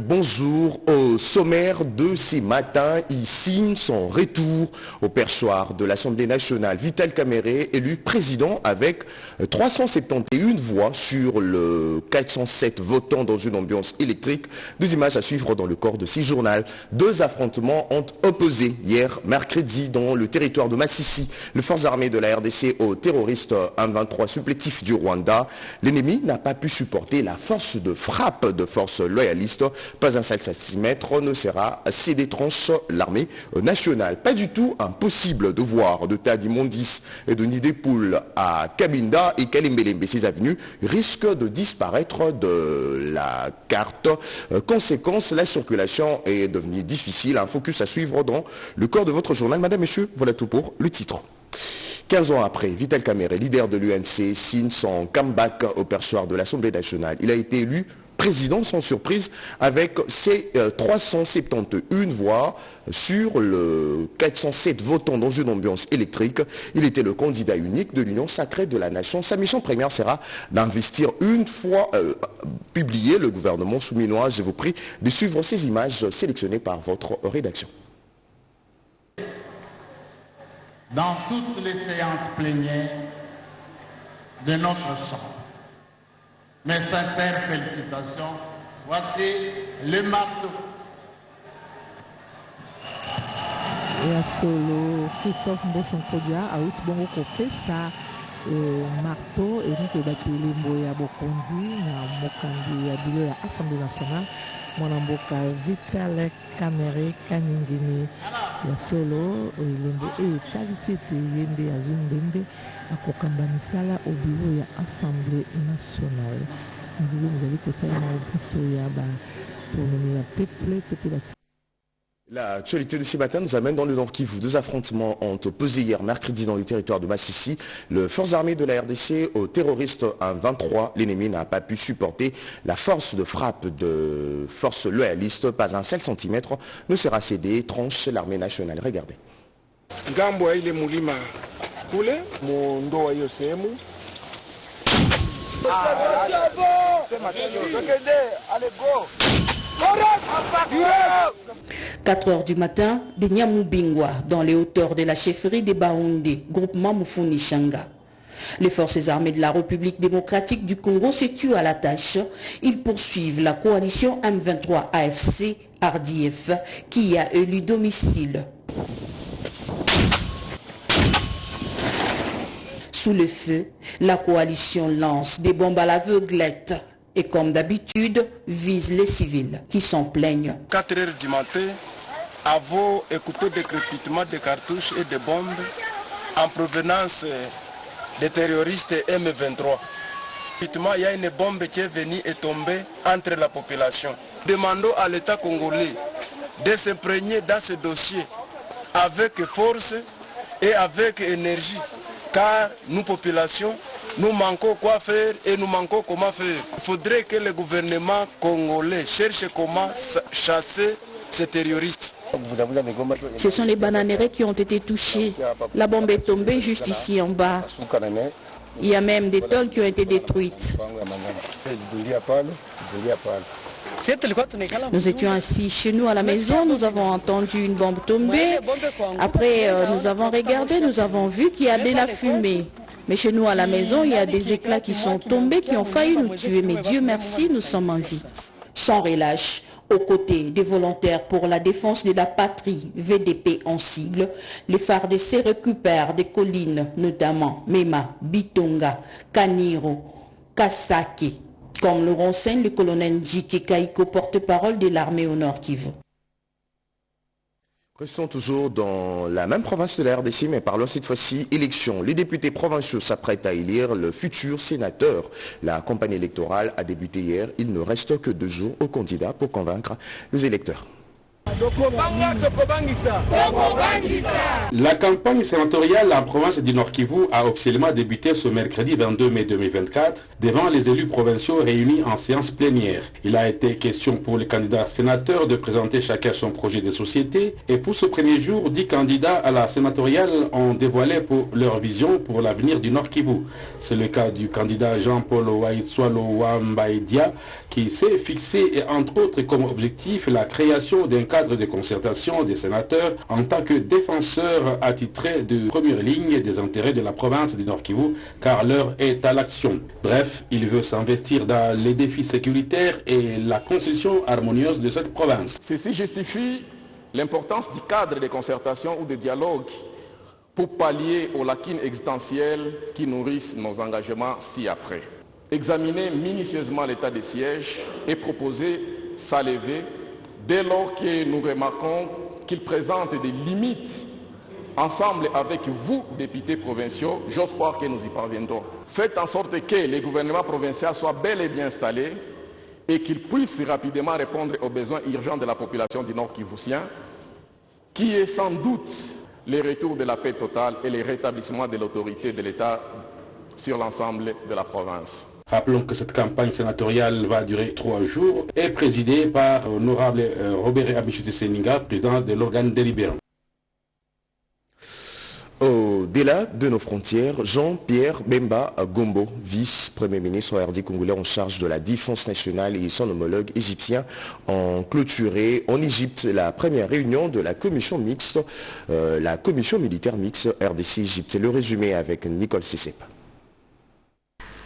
bonjour. Au sommaire de ces matins, il signe son retour au perchoir de l'Assemblée nationale. Vital Kamerhe, élu président avec 371 voix sur le 407 votants dans une ambiance électrique. Deux images à suivre dans le corps de ce journal. Deux affrontements ont opposé hier, mercredi, dans le territoire de Massissi, les forces armées de la RDC aux terroristes M23 supplétifs du Rwanda. L'ennemi n'a pas pu supporter la force de frappe de forces loyalistes. Pas un seul centimètre ne sera cédé, tranche l'armée nationale. Pas du tout impossible de voir de tas d'immondices et de nids des poules à Cabinda et Kalembelembe. Ces avenues risquent de disparaître de la carte. Conséquence, la circulation est devenue difficile. Un focus à suivre dans le corps de votre journal. Madame, Messieurs, voilà tout pour le titre. 15 ans après, Vital Kamerhe, leader de l'UNC, signe son comeback au perchoir de l'Assemblée nationale. Il a été élu président sans surprise avec ses 371 voix sur le 407 votants dans une ambiance électrique. Il était le candidat unique de l'Union sacrée de la nation. Sa mission première sera d'investir une fois publié le gouvernement souminois. Je vous prie de suivre ces images sélectionnées par votre rédaction. Dans toutes les séances plénières de notre Chambre. Mes sincères félicitations. Voici le marteau. Et à solo, Christophe Mbosonkodia a eu bon côté ça marteau et nous que battu les moya bokondi na mokandi ya bilo ya Assemblée nationale mwanamboka Vital Kamerhe kaningini ya solo lembo e talisete yende ya zundende akokamba misala au bureau ya Assemblée nationale. Nous allons que ça pour nommer la peuple. L'actualité de ce matin nous amène dans le Nord Kivu. Deux affrontements ont opposé hier mercredi dans le territoire de Massissi. Les forces armées de la RDC aux terroristes M23. L'ennemi n'a pas pu supporter la force de frappe de forces loyalistes. Pas un seul centimètre ne sera cédé, tranche l'armée nationale. Regardez. Ngambo ile mulima kule mundo wa hiyo sehemu 4 heures du matin, de Nyamubingwa, dans les hauteurs de la chefferie des Baoundé, groupement Mufuni-Shanga. Les forces armées de la République démocratique du Congo se tuent à la tâche. Ils poursuivent la coalition M23 AFC RDF qui a élu domicile. Sous le feu, la coalition lance des bombes à l'aveuglette et comme d'habitude vise les civils qui s'en plaignent. 4 heures du matin, avons écouté des crépitements de cartouches et de bombes en provenance des terroristes M23. Il y a une bombe qui est venue et tombée entre la population. Demandons à l'État congolais de s'imprégner dans ce dossier avec force et avec énergie. Car nous, population, nous manquons quoi faire et nous manquons comment faire. Il faudrait que le gouvernement congolais cherche comment chasser ces terroristes. Ce sont les bananeraies qui ont été touchées. La bombe est tombée juste ici en bas. Il y a même des tôles qui ont été détruites. Nous étions assis chez nous à la maison, nous avons entendu une bombe tomber. Après, nous avons regardé, nous avons vu qu'il y a de la fumée. Mais chez nous à la maison, il y a des éclats qui sont tombés, qui ont failli nous tuer. Mais Dieu merci, nous sommes en vie. Sans relâche, aux côtés des volontaires pour la défense de la patrie, VDP en sigle, les FARDC récupèrent des collines, notamment Mema, Bitonga, Kaniro, Kasake, comme le renseigne le colonel J.K. Kaiko, porte-parole de l'armée au Nord Kivu. Restons toujours dans la même province de la RDC, mais parlons cette fois-ci élection. Les députés provinciaux s'apprêtent à élire le futur sénateur. La campagne électorale a débuté hier. Il ne reste que 2 jours aux candidats pour convaincre les électeurs. La campagne sénatoriale en province du Nord Kivu a officiellement débuté ce mercredi 22 mai 2024 devant les élus provinciaux réunis en séance plénière. Il a été question pour les candidats sénateurs de présenter chacun son projet de société et pour ce premier jour, 10 candidats à la sénatoriale ont dévoilé leur vision pour l'avenir du Nord Kivu. C'est le cas du candidat Jean-Paul Waitswalo Wambaïdia qui s'est fixé et entre autres comme objectif la création d'un cadre de concertation des sénateurs en tant que défenseur attitré de première ligne des intérêts de la province du Nord Kivu car l'heure est à l'action. Bref, il veut s'investir dans les défis sécuritaires et la construction harmonieuse de cette province. Ceci justifie l'importance du cadre de concertation ou de dialogue pour pallier aux lacunes existentielles qui nourrissent nos engagements ci-après. Examiner minutieusement l'état des sièges et proposer sa levée dès lors que nous remarquons qu'il présente des limites. Ensemble avec vous, députés provinciaux, j'ose croire que nous y parviendrons. Faites en sorte que les gouvernements provinciaux soient bel et bien installés et qu'ils puissent rapidement répondre aux besoins urgents de la population du Nord Kivusien, qui est sans doute le retour de la paix totale et le rétablissement de l'autorité de l'État sur l'ensemble de la province. Rappelons que cette campagne sénatoriale va durer 3 jours et est présidée par l'honorable Robert Amichuti Seninga, président de l'organe délibérant. Au-delà de nos frontières, Jean-Pierre Bemba Gombo, vice-premier ministre RD congolais en charge de la défense nationale et son homologue égyptien, ont clôturé en Égypte la première réunion de la commission mixte, la commission militaire mixte RDC-Égypte. Le résumé avec Nicole Sessepa.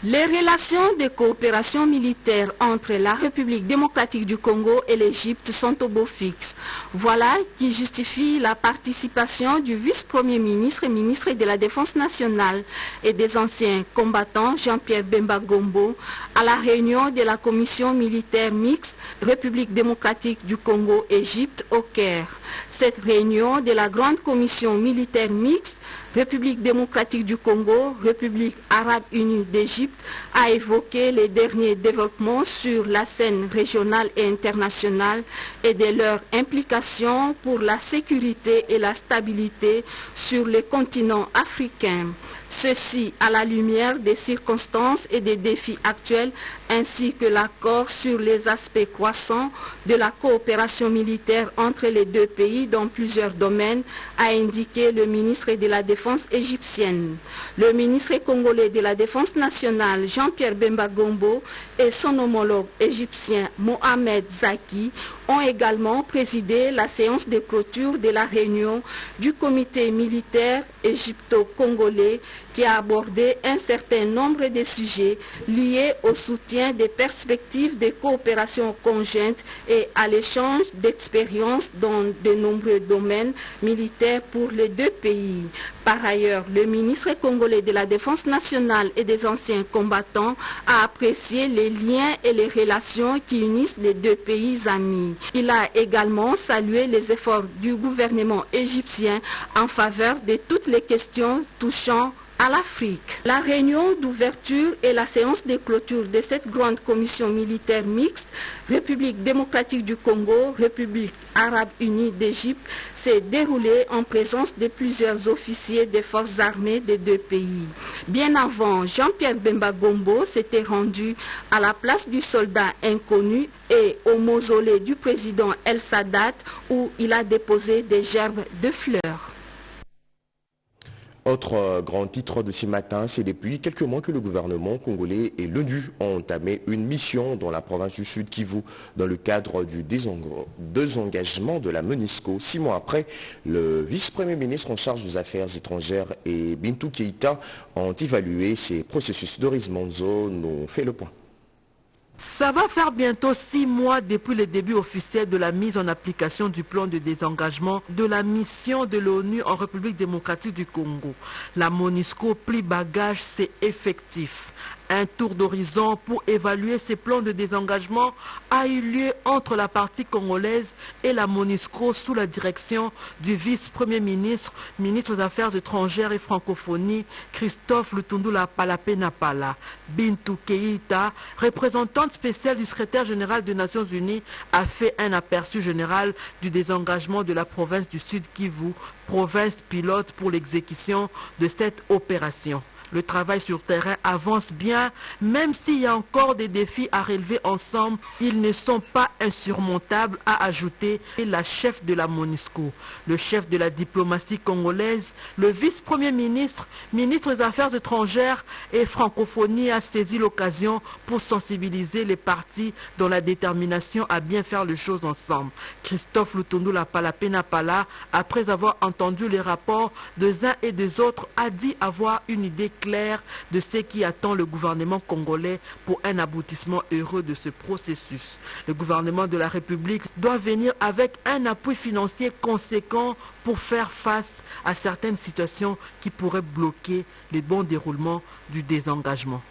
Les relations de coopération militaire entre la République démocratique du Congo et l'Égypte sont au beau fixe. Voilà qui justifie la participation du vice-premier ministre et ministre de la Défense nationale et des anciens combattants Jean-Pierre Bemba Gombo à la réunion de la commission militaire mixte République démocratique du Congo-Égypte au Caire. Cette réunion de la grande commission militaire mixte République démocratique du Congo, République arabe unie d'Égypte a évoqué les derniers développements sur la scène régionale et internationale et de leur implication pour la sécurité et la stabilité sur le continent africain. Ceci à la lumière des circonstances et des défis actuels ainsi que l'accord sur les aspects croissants de la coopération militaire entre les deux pays dans plusieurs domaines, a indiqué le ministre de la Défense égyptienne. Le ministre congolais de la Défense nationale, Jean-Pierre Bemba Gombo, et son homologue égyptien, Mohamed Zaki, ont également présidé la séance de clôture de la réunion du comité militaire égypto-congolais qui a abordé un certain nombre de sujets liés au soutien des perspectives de coopération conjointe et à l'échange d'expériences dans de nombreux domaines militaires pour les deux pays. Par ailleurs, le ministre congolais de la Défense nationale et des anciens combattants a apprécié les liens et les relations qui unissent les deux pays amis. Il a également salué les efforts du gouvernement égyptien en faveur de toutes les questions touchant à l'Afrique. La réunion d'ouverture et la séance de clôture de cette grande commission militaire mixte, République démocratique du Congo, République arabe unie d'Égypte, s'est déroulée en présence de plusieurs officiers des forces armées des deux pays. Bien avant, Jean-Pierre Bemba Gombo s'était rendu à la place du soldat inconnu et au mausolée du président El Sadat où il a déposé des gerbes de fleurs. Autre grand titre de ce matin, c'est depuis quelques mois que le gouvernement congolais et l'ONU ont entamé une mission dans la province du Sud Kivu dans le cadre du désengagement de la MONUSCO. 6 mois après, le vice-premier ministre en charge des affaires étrangères et Bintou Keïta ont évalué ces processus. Doris Manzo nous fait le point. Ça va faire bientôt 6 mois depuis le début officiel de la mise en application du plan de désengagement de la mission de l'ONU en République démocratique du Congo. La MONUSCO plie bagage, c'est effectif. Un tour d'horizon pour évaluer ces plans de désengagement a eu lieu entre la partie congolaise et la MONUSCO sous la direction du vice-premier ministre, ministre des Affaires étrangères et francophonie, Christophe Lutundula Palapé-Napala. Bintou Keïta, représentante spéciale du secrétaire général des Nations Unies, a fait un aperçu général du désengagement de la province du Sud Kivu, province pilote pour l'exécution de cette opération. Le travail sur terrain avance bien, même s'il y a encore des défis à relever ensemble, ils ne sont pas insurmontables, a ajouté la chef de la MONUSCO. Le chef de la diplomatie congolaise, le vice-premier ministre, ministre des Affaires étrangères et francophonie a saisi l'occasion pour sensibiliser les partis dans la détermination à bien faire les choses ensemble. Christophe Lutundula Palapé-Napala, après avoir entendu les rapports des uns et des autres, a dit avoir une idée clair de ce qui attend le gouvernement congolais pour un aboutissement heureux de ce processus. Le gouvernement de la République doit venir avec un appui financier conséquent pour faire face à certaines situations qui pourraient bloquer le bon déroulement du désengagement.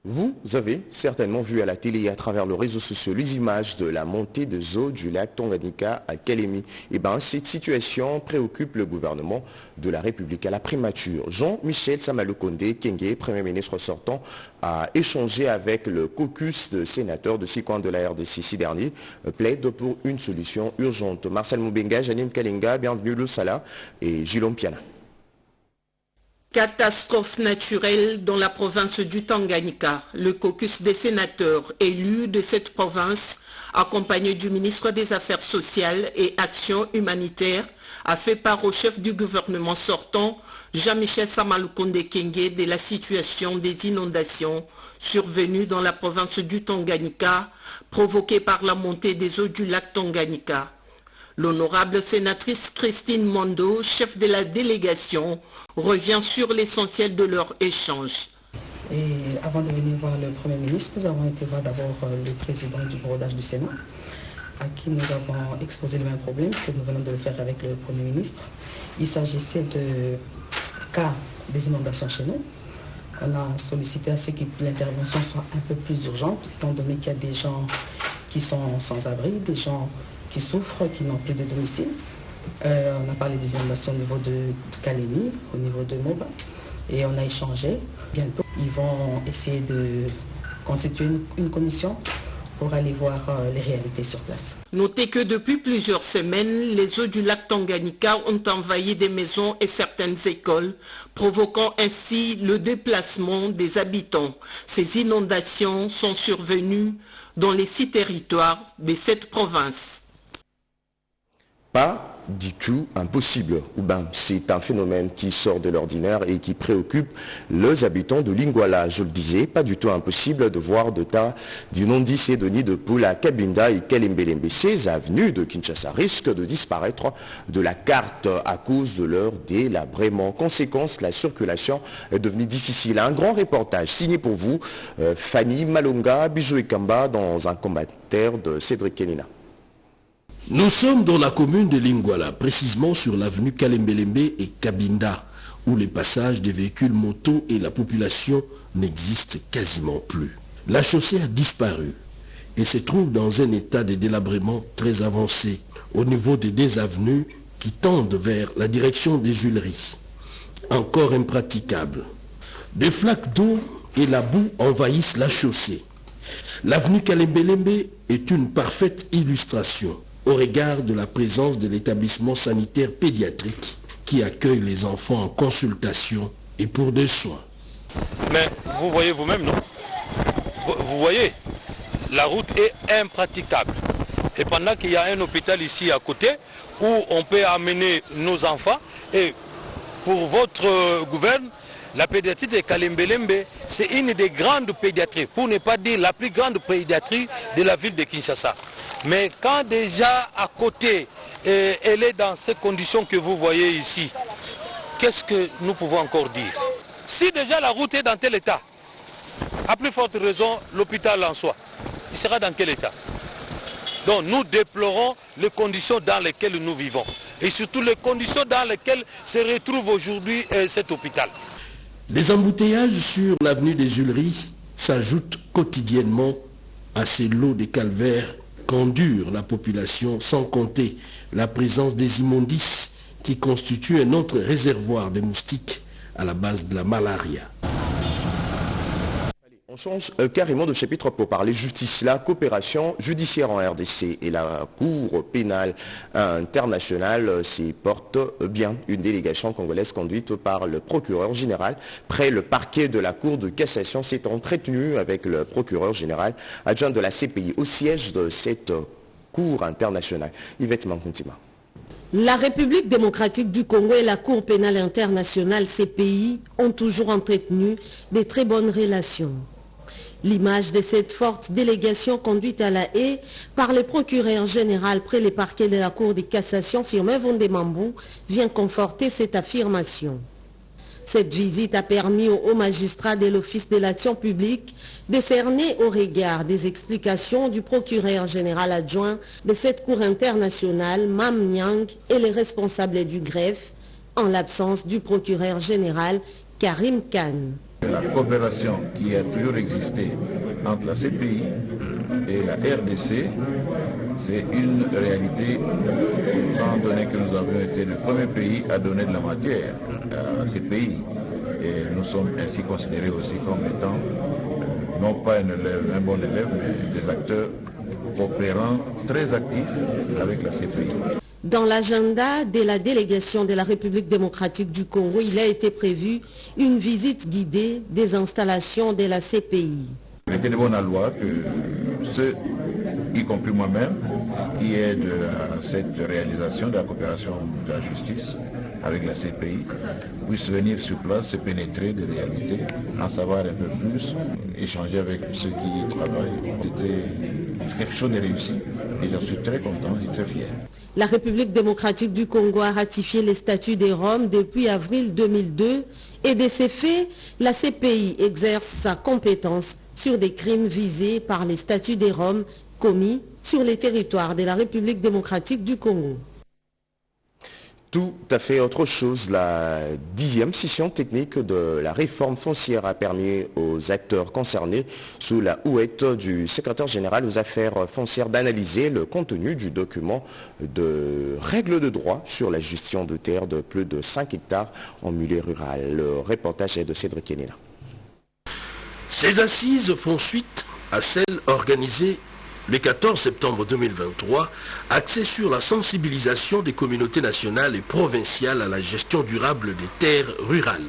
Vous avez certainement vu à la télé et à travers le réseau social les images de la montée des eaux du lac Tanganyika à Kalemi. Cette situation préoccupe le gouvernement de la République à la primature. Jean-Michel Samalukonde Kenge, Premier ministre sortant, a échangé avec le caucus de sénateurs de 6 coins de la RDC. Ces derniers plaident pour une solution urgente. Marcel Moubenga, Janine Kalinga, bienvenue Lusala et Gilom Piana. Catastrophe naturelle dans la province du Tanganyika. Le caucus des sénateurs élus de cette province, accompagné du ministre des Affaires sociales et Action humanitaire, a fait part au chef du gouvernement sortant, Jean-Michel Samalukonde Kenge, de la situation des inondations survenues dans la province du Tanganyika, provoquées par la montée des eaux du lac Tanganyika. L'honorable sénatrice Christine Mondo, chef de la délégation, revient sur l'essentiel de leur échange. Et avant de venir voir le Premier ministre, nous avons été voir d'abord le président du bureau d'âge du Sénat, à qui nous avons exposé le même problème que nous venons de le faire avec le Premier ministre. Il s'agissait de cas des inondations chez nous. On a sollicité à ce que l'intervention soit un peu plus urgente, étant donné qu'il y a des gens qui sont sans abri, des gens qui souffrent, qui n'ont plus de domicile. On a parlé des inondations au niveau de Kalemi, au niveau de Moba, et on a échangé. Bientôt, ils vont essayer de constituer une commission pour aller voir les réalités sur place. Notez que depuis plusieurs semaines, les eaux du lac Tanganyika ont envahi des maisons et certaines écoles, provoquant ainsi le déplacement des habitants. Ces inondations sont survenues dans les 6 territoires de cette province. Pas du tout impossible. C'est un phénomène qui sort de l'ordinaire et qui préoccupe les habitants de Lingwala. Je le disais, pas du tout impossible de voir de tas d'inondations de nids de poules à Kabinda et Kalembelembe. Ces avenues de Kinshasa risquent de disparaître de la carte à cause de leur délabrement. Conséquence, la circulation est devenue difficile. Un grand reportage signé pour vous, Fanny Malonga, Bijou Ekamba, dans un commentaire de Cédric Kenina. Nous sommes dans la commune de Lingwala, précisément sur l'avenue Kalembelembe et Kabinda, où les passages des véhicules motos et la population n'existent quasiment plus. La chaussée a disparu et se trouve dans un état de délabrement très avancé au niveau des 2 avenues qui tendent vers la direction des Huileries. Encore impraticable. Des flaques d'eau et la boue envahissent la chaussée. L'avenue Kalembelembe est une parfaite illustration au regard de la présence de l'établissement sanitaire pédiatrique qui accueille les enfants en consultation et pour des soins. Mais vous voyez vous-même, non? Vous voyez, la route est impraticable. Et pendant qu'il y a un hôpital ici à côté où on peut amener nos enfants, et pour votre gouverne, la pédiatrie de Kalembelembe, c'est une des grandes pédiatries, pour ne pas dire la plus grande pédiatrie de la ville de Kinshasa. Mais quand déjà à côté, elle est dans ces conditions que vous voyez ici, qu'est-ce que nous pouvons encore dire? Si déjà la route est dans tel état, à plus forte raison, l'hôpital en soi, il sera dans quel état? Donc nous déplorons les conditions dans lesquelles nous vivons et surtout les conditions dans lesquelles se retrouve aujourd'hui cet hôpital. Les embouteillages sur l'avenue des Huleries s'ajoutent quotidiennement à ces lots de calvaires qu'endure la population, sans compter la présence des immondices qui constituent un autre réservoir de moustiques à la base de la malaria. On change carrément de chapitre pour parler justice. La coopération judiciaire en RDC et la Cour pénale internationale s'y porte bien. Une délégation congolaise conduite par le procureur général près le parquet de la Cour de cassation s'est entretenue avec le procureur général adjoint de la CPI au siège de cette Cour internationale. Yvette Mankontima. La République démocratique du Congo et la Cour pénale internationale CPI ont toujours entretenu de très bonnes relations. L'image de cette forte délégation conduite à La Haye par le procureur général près les parquets de la Cour de cassation Firmin Vondemambou vient conforter cette affirmation. Cette visite a permis aux hauts magistrats de l'Office de l'action publique de cerner au regard des explications du procureur général adjoint de cette Cour internationale, Mam Nyang, et les responsables du greffe, en l'absence du procureur général Karim Khan. La coopération qui a toujours existé entre la CPI et la RDC, c'est une réalité, étant donné que nous avons été le premier pays à donner de la matière à la CPI. Et nous sommes ainsi considérés aussi comme étant, non pas un bon élève, mais des acteurs coopérants très actifs avec la CPI. Dans l'agenda de la délégation de la République démocratique du Congo, il a été prévu une visite guidée des installations de la CPI. Il était de bonne loi que ceux, y compris moi-même, qui aident à cette réalisation de la coopération de la justice avec la CPI, puissent venir sur place et pénétrer des réalités, en savoir un peu plus, échanger avec ceux qui y travaillent. C'était quelque chose de réussi et j'en suis très content et très fier. La République démocratique du Congo a ratifié les statuts des Roms depuis avril 2002 et de ces faits, la CPI exerce sa compétence sur des crimes visés par les statuts des Roms commis sur les territoires de la République démocratique du Congo. Tout à fait autre chose. La 10e session technique de la réforme foncière a permis aux acteurs concernés sous la houlette du secrétaire général aux affaires foncières d'analyser le contenu du document de règles de droit sur la gestion de terres de plus de 5 hectares en milieu rural. Le reportage est de Cédric Kenena. Ces assises font suite à celles organisées le 14 septembre 2023, axé sur la sensibilisation des communautés nationales et provinciales à la gestion durable des terres rurales.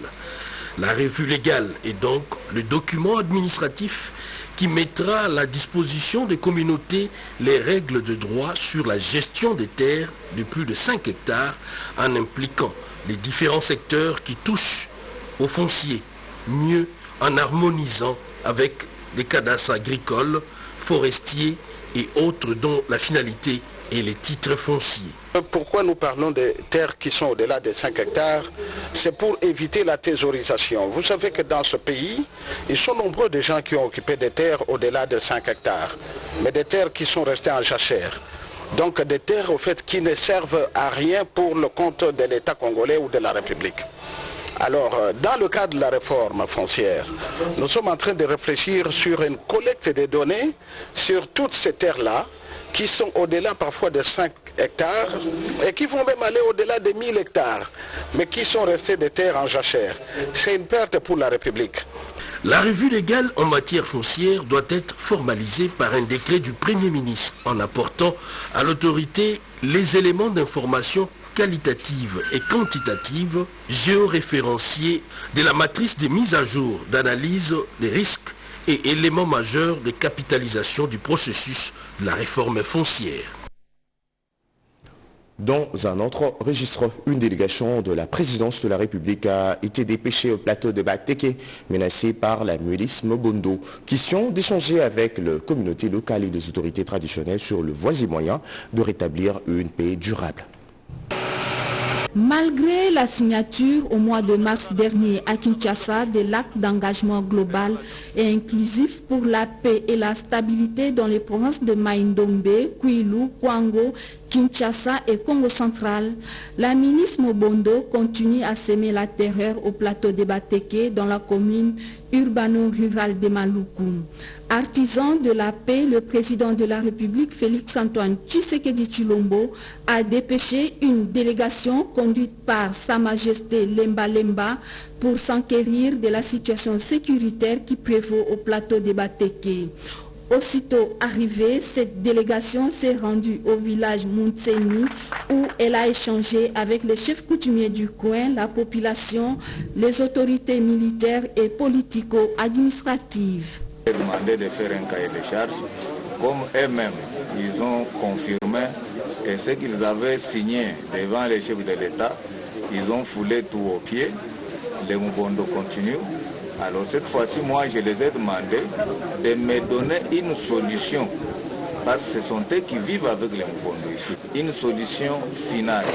La revue légale est donc le document administratif qui mettra à la disposition des communautés les règles de droit sur la gestion des terres de plus de 5 hectares en impliquant les différents secteurs qui touchent au foncier, mieux en harmonisant avec les cadastres agricoles, forestiers et autres dont la finalité est les titres fonciers. Pourquoi nous parlons de terres qui sont au-delà des 5 hectares? C'est pour éviter la thésaurisation. Vous savez que dans ce pays, ils sont nombreux des gens qui ont occupé des terres au-delà de 5 hectares, mais des terres qui sont restées en jachère. Donc des terres au fait qui ne servent à rien pour le compte de l'État congolais ou de la République. Alors, dans le cadre de la réforme foncière, nous sommes en train de réfléchir sur une collecte de données sur toutes ces terres-là, qui sont au-delà parfois de 5 hectares, et qui vont même aller au-delà de 1000 hectares, mais qui sont restées des terres en jachère. C'est une perte pour la République. La revue légale en matière foncière doit être formalisée par un décret du Premier ministre en apportant à l'autorité les éléments d'information qualitative et quantitative géoréférenciés de la matrice de mise à jour d'analyse des risques et éléments majeurs de capitalisation du processus de la réforme foncière. Dans un autre registre, une délégation de la présidence de la République a été dépêchée au plateau de Bateke, menacée par la milice Mobondo. Question d'échanger avec la communauté locale et les autorités traditionnelles sur le voies et moyens de rétablir une paix durable. Malgré la signature au mois de mars dernier à Kinshasa de l'acte d'engagement global et inclusif pour la paix et la stabilité dans les provinces de Maïndombe, Kwilu, Kwango Kinshasa et Congo central, la ministre Mobondo continue à semer la terreur au plateau de Bateke dans la commune urbano-rurale de Maluku. Artisan de la paix, le président de la République, Félix-Antoine Tshisekedi Tshilombo, a dépêché une délégation conduite par Sa Majesté Lemba Lemba pour s'enquérir de la situation sécuritaire qui prévaut au plateau de Bateke. Aussitôt arrivée, cette délégation s'est rendue au village Muntseni où elle a échangé avec les chefs coutumiers du coin, la population, les autorités militaires et politico-administratives. Demandé de faire un cahier de charge, comme eux-mêmes, ils ont confirmé que ce qu'ils avaient signé devant les chefs de l'État, ils ont foulé tout au pied. Les Mubondo continuent. Alors cette fois-ci, moi, je les ai demandé de me donner une solution, parce que ce sont eux qui vivent avec les Mubondo ici. Une solution finale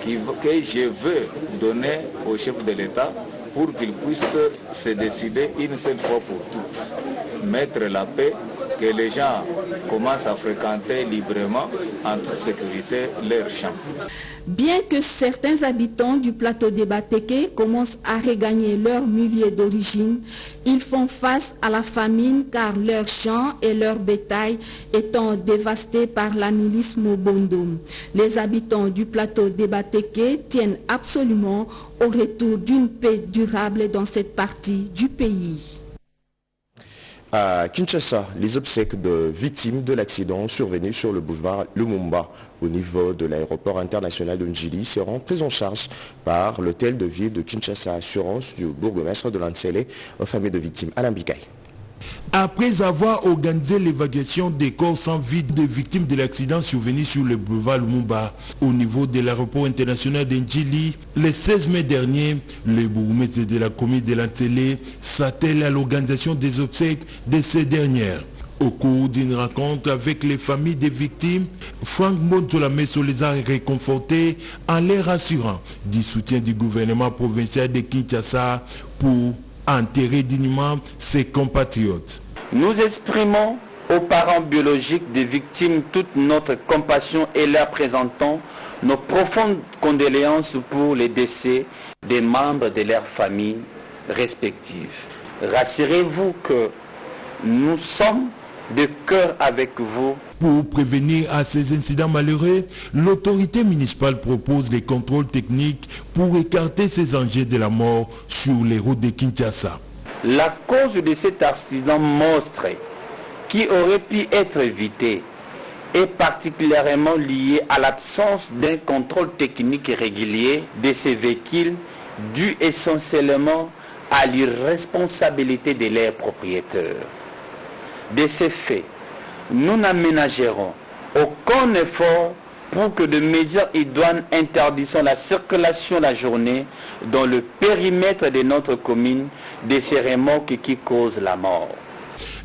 que je veux donner au chef de l'État pour qu'ils puissent se décider une seule fois pour toutes. Mettre la paix, que les gens commencent à fréquenter librement, en toute sécurité, leurs champs. Bien que certains habitants du plateau de Bateke commencent à regagner leur milieu d'origine, ils font face à la famine car leurs champs et leur bétail étant dévastés par la milice Mobondo. Les habitants du plateau de Bateke tiennent absolument au retour d'une paix durable dans cette partie du pays. À Kinshasa, les obsèques de victimes de l'accident survenu sur le boulevard Lumumba au niveau de l'aéroport international de Njili seront prises en charge par l'hôtel de ville de Kinshasa Assurance du bourgmestre de Lansele aux familles de victimes. Alain Bikaï. Après avoir organisé l'évacuation des corps sans vie des victimes de l'accident survenu sur le boulevard Lumumba au niveau de l'aéroport international d'Ndjili, le 16 mai dernier, le bourgmestre de la commune de Lansele s'attelle à l'organisation des obsèques de ces dernières. Au cours d'une rencontre avec les familles des victimes, Franck Montolameso les a réconfortés en les rassurant du soutien du gouvernement provincial de Kinshasa pour enterrer dignement ses compatriotes. Nous exprimons aux parents biologiques des victimes toute notre compassion et leur présentons nos profondes condoléances pour les décès des membres de leurs familles respectives. Rassurez-vous que nous sommes de cœur avec vous. Pour prévenir à ces incidents malheureux, l'autorité municipale propose des contrôles techniques pour écarter ces enjeux de la mort sur les routes de Kinshasa. La cause de cet accident monstre qui aurait pu être évité est particulièrement liée à l'absence d'un contrôle technique régulier de ces véhicules dû essentiellement à l'irresponsabilité de leurs propriétaires. De ces faits, nous n'aménagerons aucun effort pour que de mesures idoines interdisant la circulation la journée dans le périmètre de notre commune de ces remorques qui causent la mort.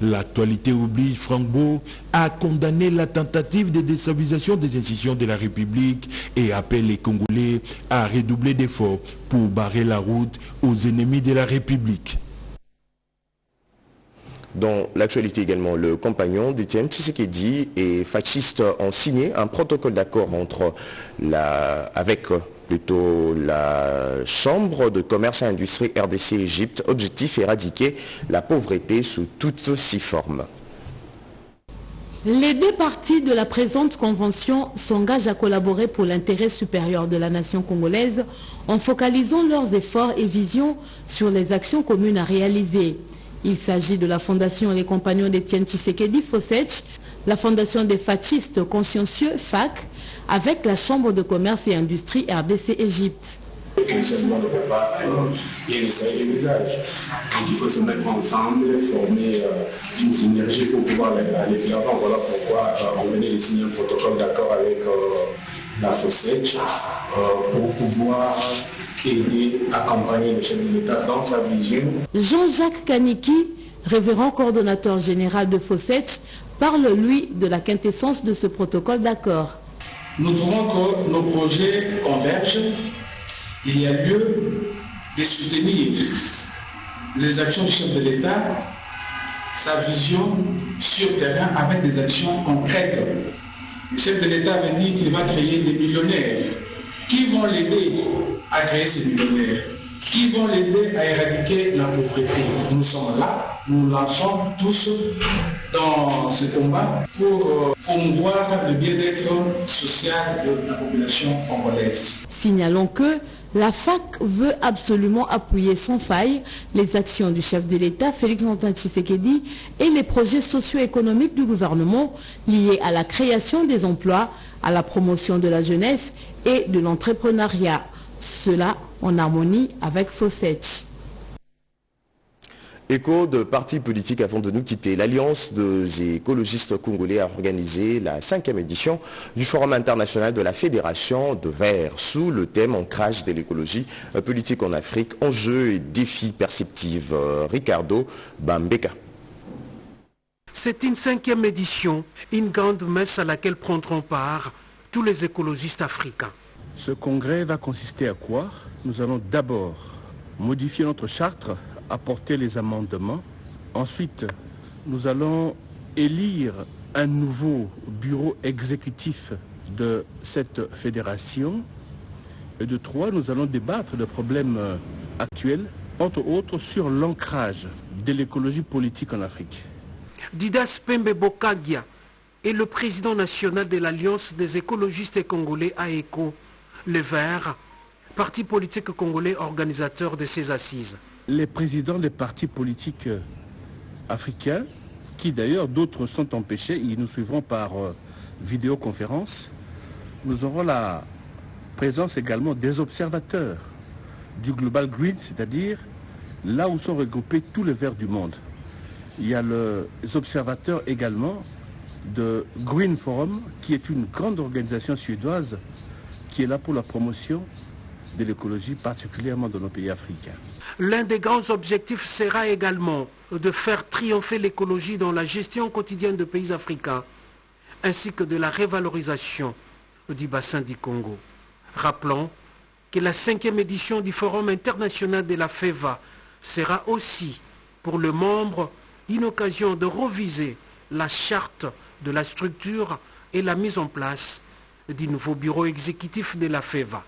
L'actualité oblige Franck Beau à condamner la tentative de déstabilisation des institutions de la République et appelle les Congolais à redoubler d'efforts pour barrer la route aux ennemis de la République. Dans l'actualité également, le compagnon d'Étienne Tshisekedi et fascistes ont signé un protocole d'accord avec la Chambre de commerce et industrie RDC Égypte. Objectif éradiquer la pauvreté sous toutes ses formes. Les deux parties de la présente convention s'engagent à collaborer pour l'intérêt supérieur de la nation congolaise en focalisant leurs efforts et visions sur les actions communes à réaliser. Il s'agit de la Fondation Les Compagnons d'Étienne Tshisekedi FOSETCH, la Fondation des fascistes consciencieux FAC, avec la Chambre de commerce et industrie RDC Égypte. Le questionnement ne peut pas bien nettoyer les visages. Donc il faut se mettre ensemble, former une synergie pour pouvoir aller de l'avant. Voilà pourquoi on venait de signer un protocole d'accord avec la FOSETCH pour pouvoir aider, accompagner le chef de l'État dans sa vision. Jean-Jacques Kaniki, révérend coordonnateur général de FOSETCH, parle lui de la quintessence de ce protocole d'accord. Nous trouvons que nos projets convergent. Il y a lieu de soutenir les actions du chef de Le chef de l'État avait dit qu'il va créer des millionnaires. Qui vont l'aider à créer ces millionnaires? Qui vont l'aider à éradiquer la pauvreté? Nous sommes là, nous lançons tous dans ce combat pour promouvoir le bien-être social de la population congolaise. Signalons que la FAC veut absolument appuyer sans faille les actions du chef de l'État, Félix-Antoine Tshisekedi, et les projets socio-économiques du gouvernement liés à la création des emplois, à la promotion de la jeunesse et de l'entrepreneuriat. Cela en harmonie avec Fossetti. Écho de partis politiques avant de nous quitter. L'Alliance des écologistes congolais a organisé la 5e édition du Forum international de la Fédération de Verts sous le thème Ancrage de l'écologie politique en Afrique, enjeux et défis perceptifs. Ricardo Bambeka. C'est une 5e édition, une grande messe à laquelle prendront part tous les écologistes africains. Ce congrès va consister à quoi? Nous allons d'abord modifier notre charte, apporter les amendements. Ensuite, nous allons élire un nouveau bureau exécutif de cette fédération. Et de 3, nous allons débattre de problèmes actuels, entre autres sur l'ancrage de l'écologie politique en Afrique. Didas Pembe Bokagia est le président national de l'Alliance des écologistes congolais AECO, les Verts, parti politique congolais organisateur de ces assises. Les présidents des partis politiques africains, qui d'ailleurs d'autres sont empêchés, ils nous suivront par vidéoconférence. Nous aurons la présence également des observateurs du Global Grid, c'est-à-dire là où sont regroupés tous les Verts du monde. Il y a les observateurs également de Green Forum, qui est une grande organisation suédoise qui est là pour la promotion de l'écologie, particulièrement dans nos pays africains. L'un des grands objectifs sera également de faire triompher l'écologie dans la gestion quotidienne de pays africains, ainsi que de la révalorisation du bassin du Congo. Rappelons que la 5e édition du Forum international de la FEVA sera aussi, pour le membre, une occasion de reviser la charte de la structure et la mise en place du nouveau bureau exécutif de la FEVA.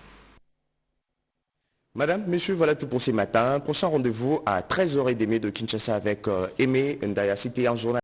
Madame, messieurs, voilà tout pour ce matin. Prochain rendez-vous à 13h30 de Kinshasa avec Aimé Ndaya. C'était un journal.